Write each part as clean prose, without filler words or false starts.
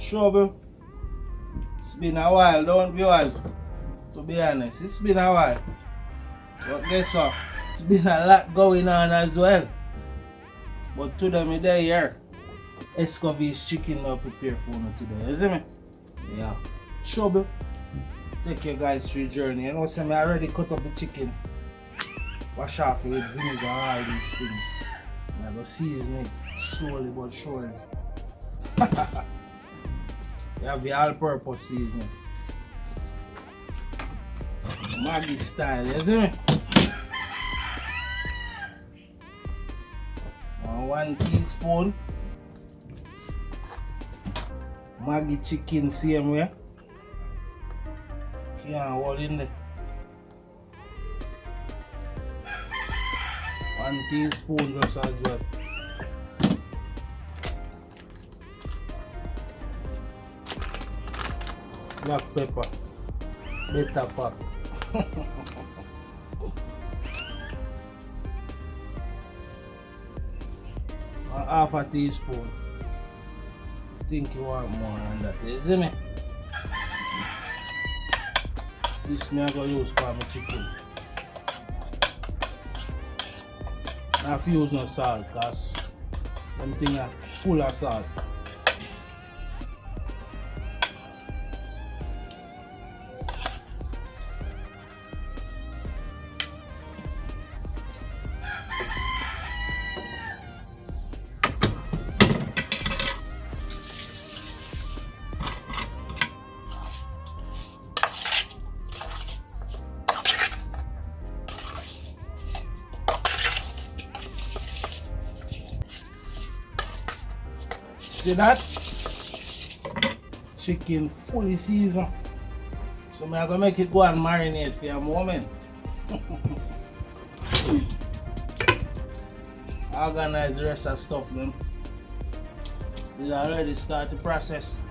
trouble. It's been a while, don't viewers? To be honest, it's been a while. But guess what? It's been a lot going on as well. But today me there here. Escovitch chicken now prepare for me today, you see me? Yeah. Trouble. Take you guys through the journey. You know what I already cut up the chicken. Wash off it with vinegar and all these things. And I go season it slowly but surely. You have the all-purpose seasoning. Maggi style, you see me? 1 teaspoon. Maggi chicken same way. Can't hold in there. 1 teaspoon just as well. Black pepper, better pack. Half a teaspoon. I think you want more than that, you see me? This me I go use for my chicken. I have to use no salt because them things are full of salt. See that? Chicken fully seasoned. So I'm gonna make it go and marinate for a moment. Organize the rest of stuff then. Did already start the process.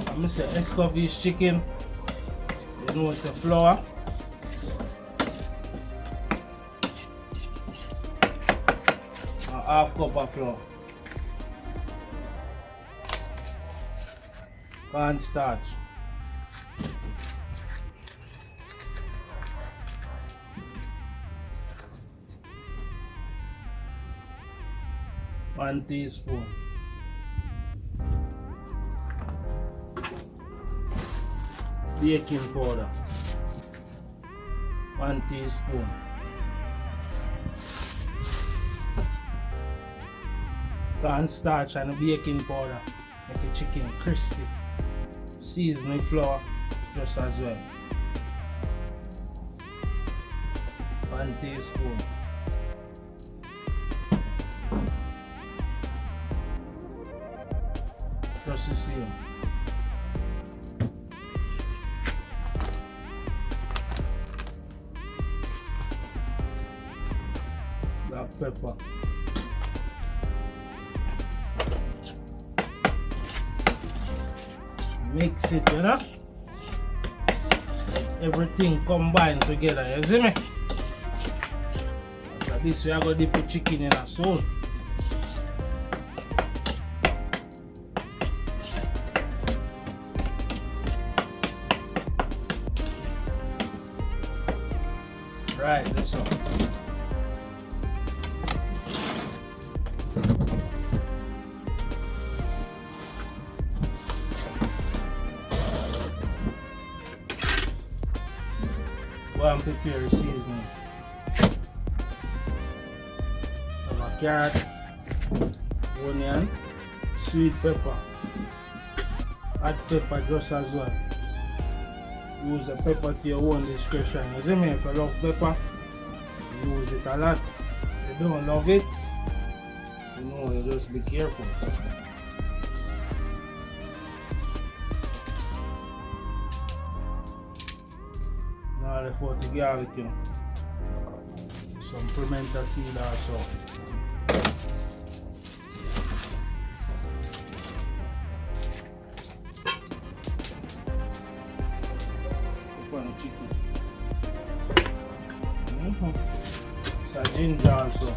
I'm Mr. Escovitch chicken. You know it's a flour. Half cup of flour. Cornstarch. One teaspoon. Baking powder. 1 teaspoon. Cornstarch and baking powder make the chicken crispy. Seasoning flour just as well. 1 teaspoon. Just the same. Black pepper. Mix it, you know? Everything combined together, you see me? So this way I go dip the chicken in a sauce. Right, that's all. Go and prepare the seasoning. Some carrot, onion, sweet pepper, hot pepper just as well. Use the pepper to your own discretion. You see me? If you love pepper, use it a lot. If you don't love it, you know, you just be careful. Now left out the garlic, you know. Some pimento seed also. Chicken. Some ginger also.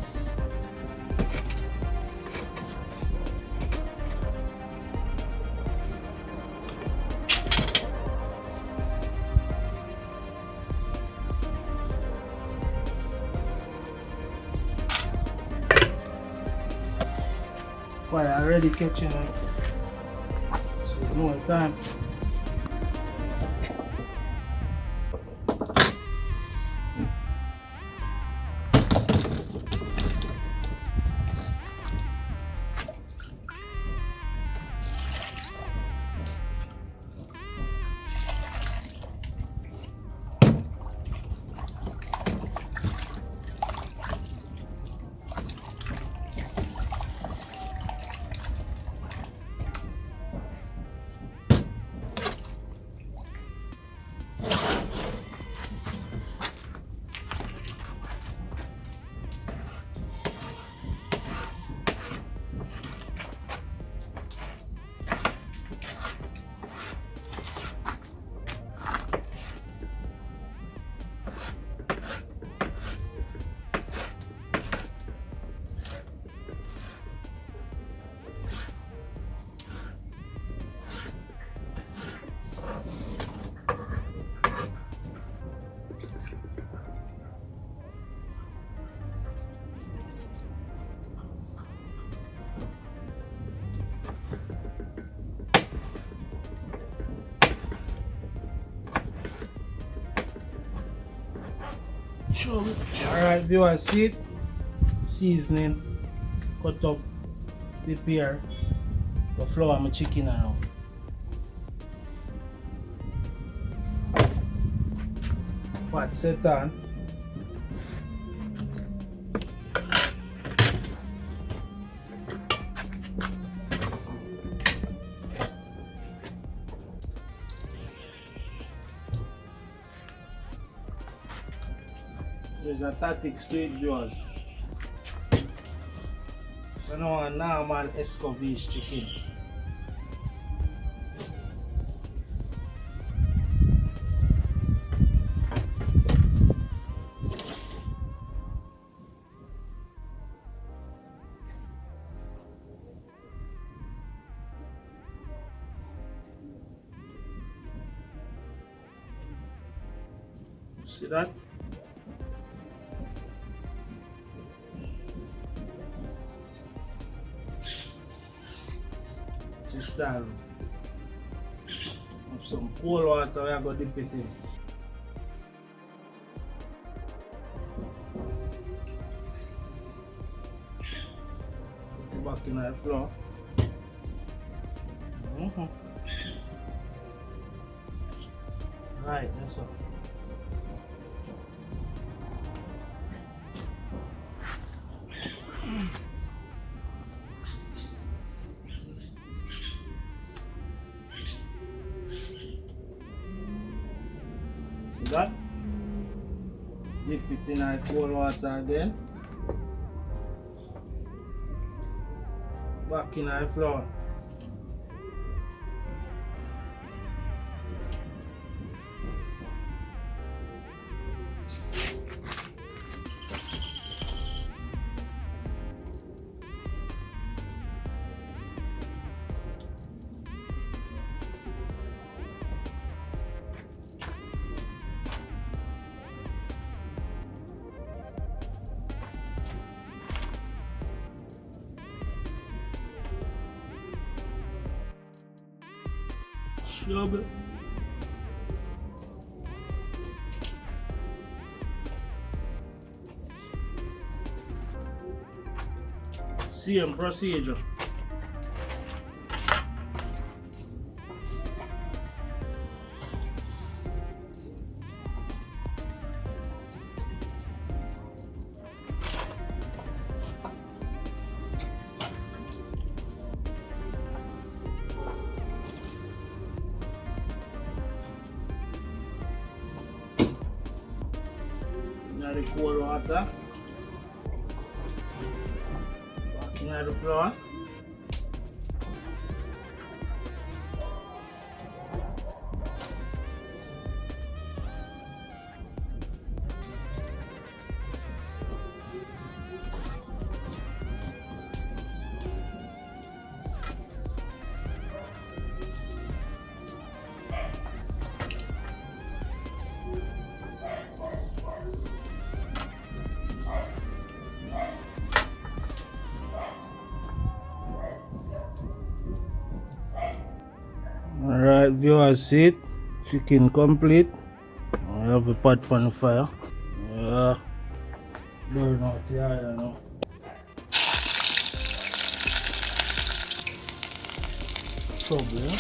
fire already catching it. So no time. Alright viewers, see it? Seasoning, cut up, prepare, go flour my chicken now. Pot set on. There's a tactics to it, viewers. So now a normal Escovitch chicken. See that? Just have some cold water, we are going to dip it in. Put it back in the flour. Right, that's all. That dip it in our cold water again, back in our flour. Schlubbe. Same procedure. The cold water, back in the flour. Alright, viewers, see it? Chicken complete. I have a pot on the fire. Yeah. Burn out the iron now. Trouble, yeah?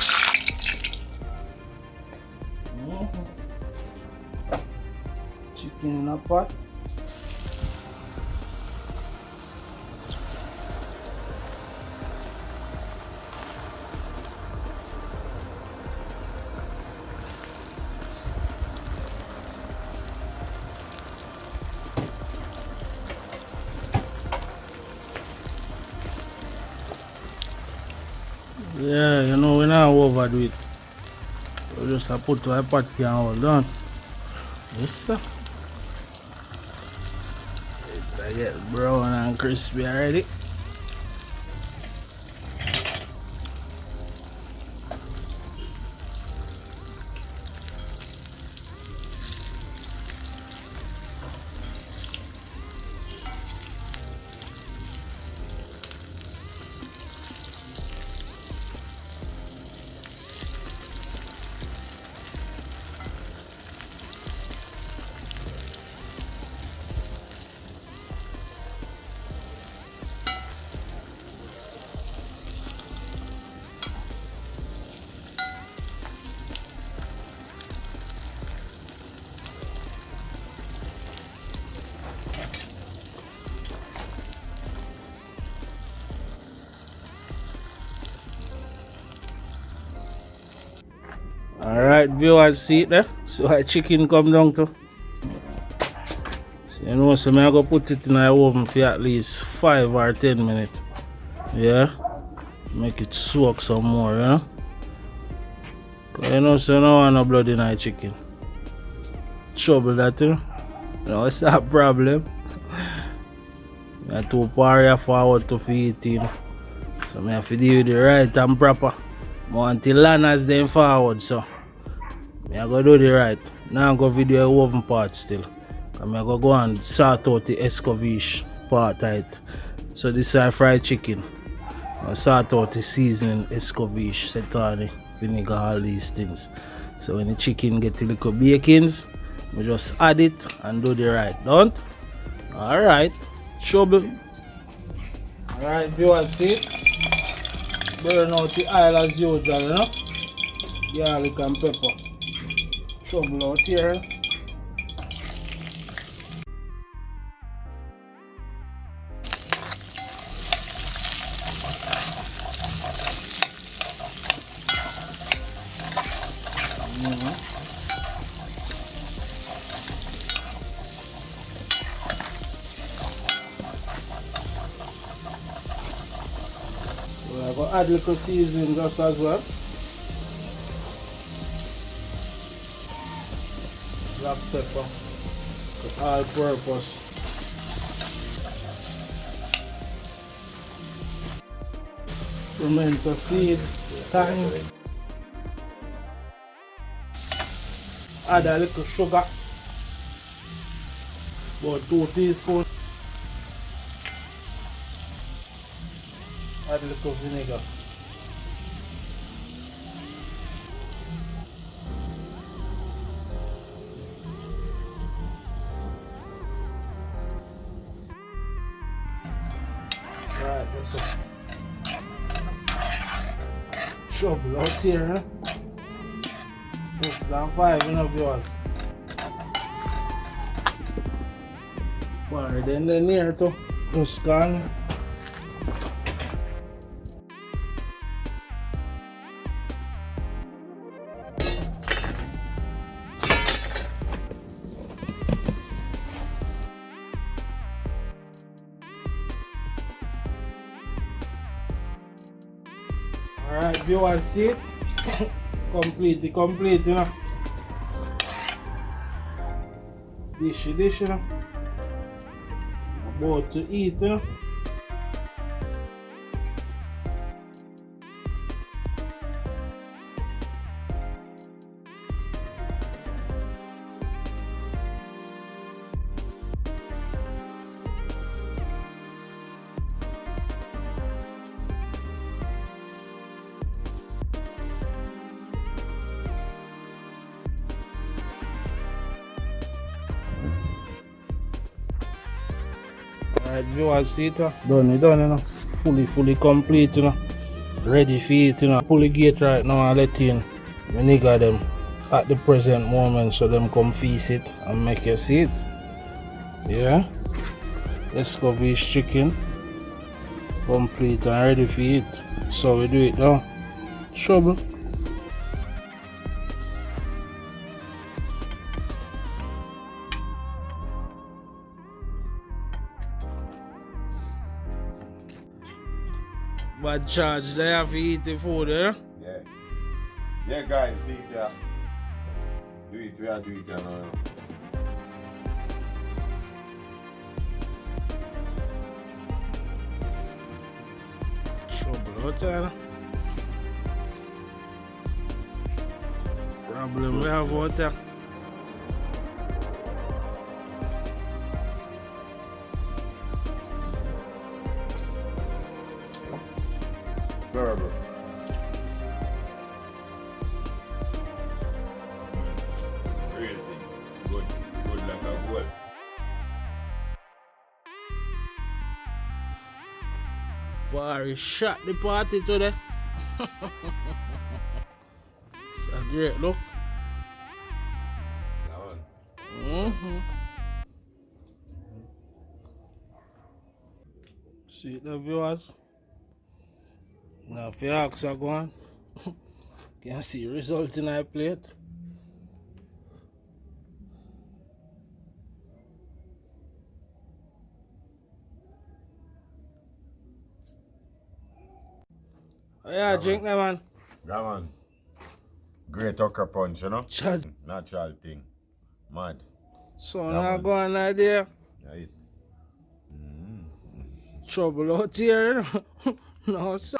Chicken in a pot. Yeah, you know, we now overdo it. We just put to a pot can hold on. Yes, sir. It get brown and crispy already. Alright, viewers, see it there? So our chicken come down to. So you know, so I'm going to put it in the oven for at least 5 or 10 minutes. Yeah? Make it soak some more, yeah? Cause you know, so I don't want no blood in our chicken. Trouble that, you know? You know, it's a problem. I have to pour forward to feed, you know. So I have to do the right and proper. I want the lanners them forward, so I go do the right. Now I'm going to video the oven part still. I'm going to go and sort out the Escovitch part of it. So this is our fried chicken. I sort out the seasoning, Escovitch, setani, vinegar, all these things. So when the chicken get a little bakings, we just add it and do the right. Don't? Alright. Trouble. Alright, viewers, see? Burn out the oil as usual, you know? Garlic and pepper. Trouble out here. So I'm going to add little seasoning just as well. Black pepper, all purpose. Pimento seed, thyme. Add a little sugar, about 2 teaspoons. Add a little vinegar. Right, that's it. Trouble out here, huh? Less than 5, you know, viewers. Alright, then near to just gone. Alright, viewers, see it? complete, you know. Dish, you know. About to eat, you know. Alright, viewers, see it, done, you know. Fully complete, you know. Ready for it, you know. Pull the gate right now and let in the nigga them at the present moment so them come feast it and make you see it. Yeah. Escovitch chicken. Complete and ready for it. So we do it now. Trouble. Bad charge, they have to eat the food, eh? Yeah. Yeah, guys, see it there. Do it, we are doing it now. Trouble out there. Problem we have out there. Terrible. Real thing. Good like a goal. Barry shot the party today. It's a great look. See the viewers. Now if your axe are gone, can see result in our plate. Oh yeah, drink that man. Yeah, man. Great okra punch, you know? Chad. Natural thing. Mad. So Yeah, now man. go on idea. Yeah, it. Trouble out here, you know. No, sir.